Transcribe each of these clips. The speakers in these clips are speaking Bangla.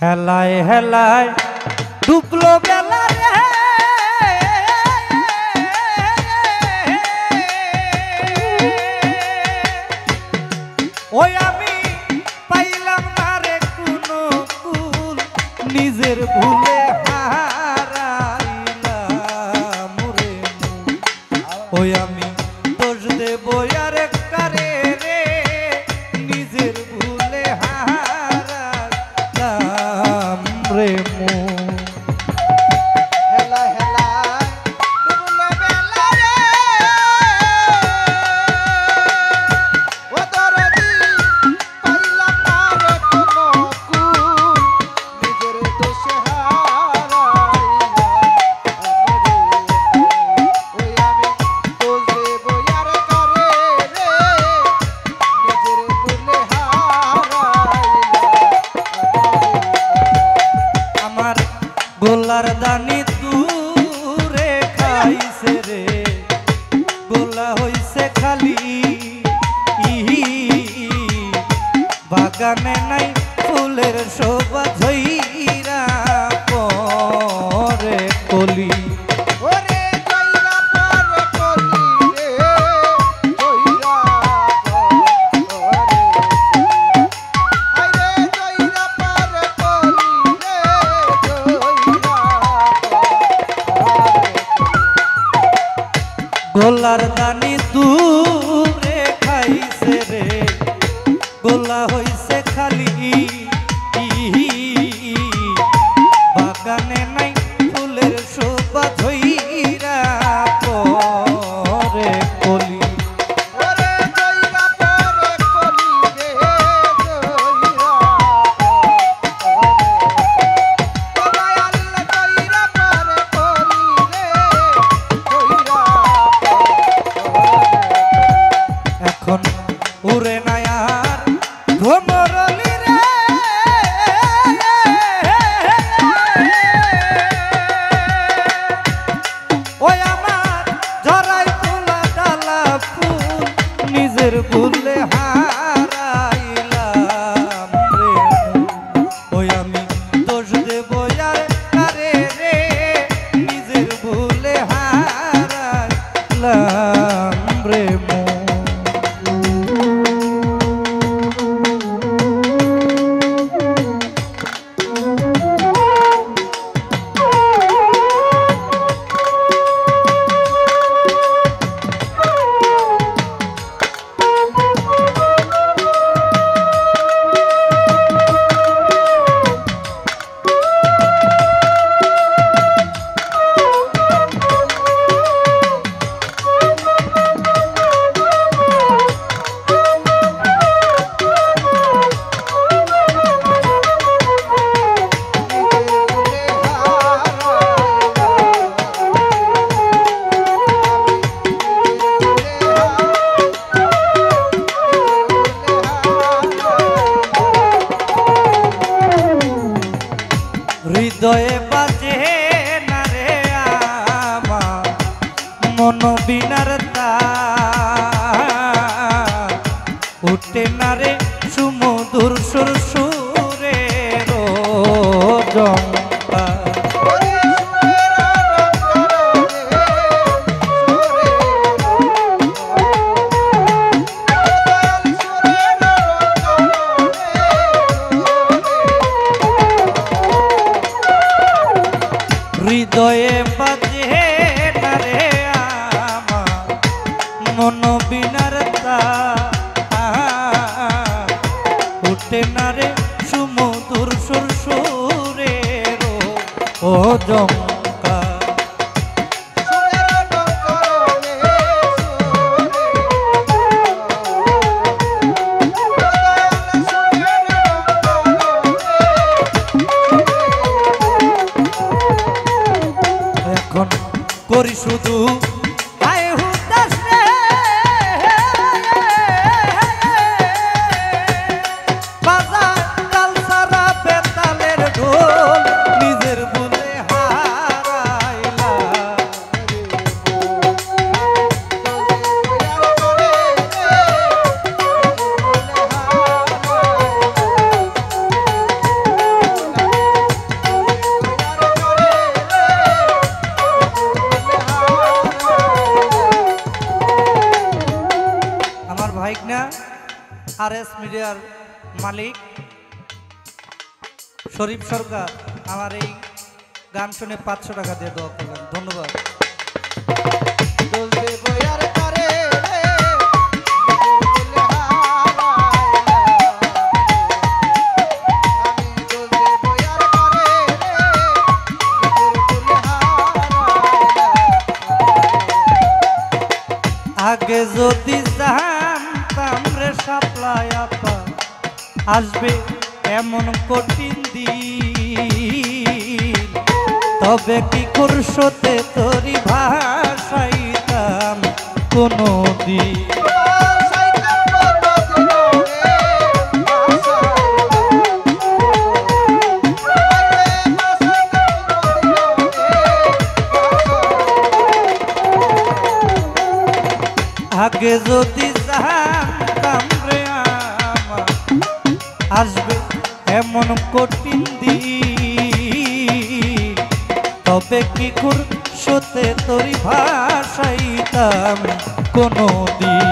হেলায় হেলায় ডুবলো বেলা রে, ওই আমি পাইলাম না রে কোনো কুল, নিজের ভুলে হারাইলাম রে মন। ওই আমি দোষ দেব আর কারে রে, নিজের ভুলে হারাইলাম রে মন। গোলার দানি দূরে খাইছে রে, গোলা হইছে খালি, বাগানে নাই ফুলের শোভা ঝইরা পরে কলি। গোলার দানি দূরে খাইছে রে, গোলা হইছে খালি, বাগানে নাই ফুলের শোভা ঝইরা পরে কলি। এখন উড়ে না আর ভ্রমরলি রে, ওই আমার ঝরাই তোলা ডালা ফুল, নিজের ভুলে হারাইলাম রে মন। ওই আমি দোষ দেব আর কারে রে, নিজের ভুলে হারাইলাম রে মন। হৃদয়ে বাজে না রে আমার মন বিনার তার, উঠে না রে সুমধুর সুর সুরে রোজম্পা। হৃদয়ে বাজে না রে আমার মন বিনার তার, RS মিডিয়ার মালিক শরীফ সরকার আমার এই গান শুনে 500 টাকা দিয়ে দোয়া করলেন, ধন্যবাদ। আগে যদি জানতাম রে সাপ্লাই আপা আসবে এমন কঠিন দিন, তবে কি করছতে তোরি ভাষাইতাম কোনো দিন। আগে যদি জানতাম রে আমার আসবে এমন কঠিন দিন, তবে কি করছতে তোরি ভাষাইতাম কোনো দিন।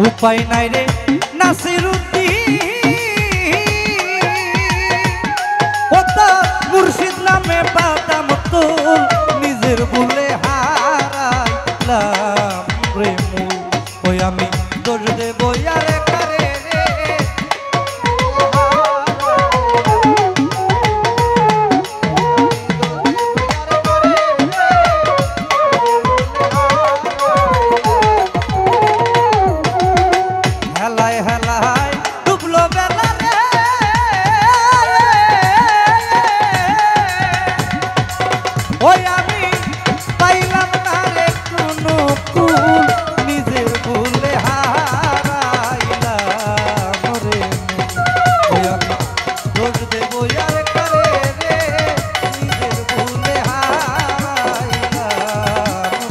উপায় নাই রে নাসিরুদ্দিন, ও তো মুর্শিদ নামে বাদাম তুল, নিজের ভুলে হারাইলাম রে মূল। ওই আমি দোষ দেব আরে কারে রে, হেলায় হেলায় ডুবলো বেলা রে, ওই আমি পাইলাম না রে কোনো কুল, নিজের ভুলে হারাইলাম রে মূল। ওই আমি দোষ দেব আরে কারে রে, নিজের ভুলে হারাইলাম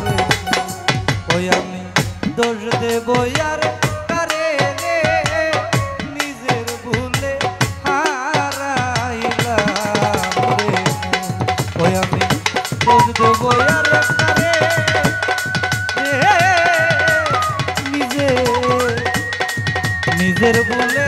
রে মূল। ওই আমি দোষ দেব আরে কারে রে, নিজের ভুলে হারাইলাম রে মূল। ওই আমি দোষ দেব আরে কারে রে, নিজের ভুলে